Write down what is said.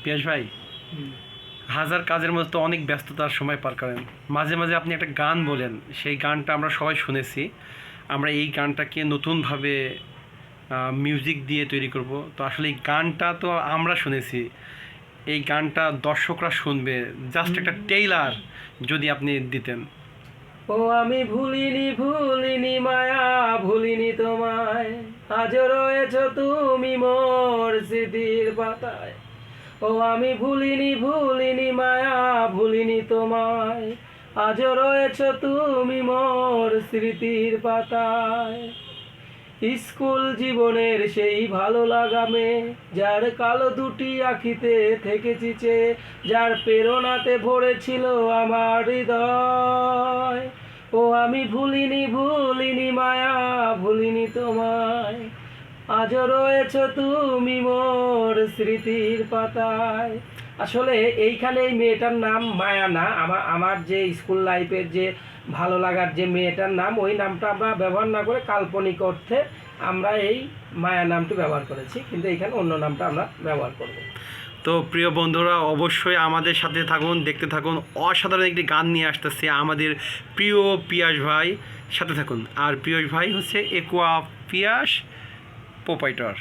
পিয়াস ভাই, হাজার কাজের মধ্যে তো অনেক ব্যস্ততার সময় পার করেন, মাঝে মাঝে আপনি একটা গান বলেন, সেই গানটা আমরা সবাই শুনেছি। আমরা এই গানটাকে নতুনভাবে মিউজিক দিয়ে তৈরি করব। তো আসলে এই গানটা তো আমরা শুনেছি, এই গানটা দর্শকরা শুনবে, জাস্ট একটা টেইলার যদি আপনি দিতেন। ও আমি ভুলিনি ভুলিনি মায়া, ভুলিনি তোমায়, আজও রয়েছ তুমি মোর স্মৃতির পাতায়। ও আমি ভুলিনি ভুলিনি মায়া, ভুলিনি তোমায়, আজও রয়েছ তুমি মোর স্মৃতির পাতায়। স্কুল জীবনের সেই ভালো লাগামে, যার কালো দুটি আখিতে থেকেছি চেয়ে, যার প্রেরণাতে ভরেছিল আমার হৃদয়। ও আমি ভুলিনি ভুলিনি মায়া, ভুলিনি তোমায়, আজও রয়েছ তুমি মোর স্মৃতির পাতায়। আসলে এইখানে এই মেয়েটার নাম মায়া না, আমার যে স্কুল লাইফের যে ভালো লাগার যে মেয়েটার নাম, ওই নামটা আমরা ব্যবহার না করে কাল্পনিক অর্থে আমরা এই মায়া নামটি ব্যবহার করেছি, কিন্তু এইখানে অন্য নামটা আমরা ব্যবহার করব। তো প্রিয় বন্ধুরা, অবশ্যই আমাদের সাথে থাকুন, দেখতে থাকুন। অসাধারণ একটি গান নিয়ে আসতেছে আমাদের প্রিয় পিয়াস ভাই, সাথে থাকুন। আর পিয়াস ভাই হচ্ছে একুয়া পিয়াস প্রোপাইটর।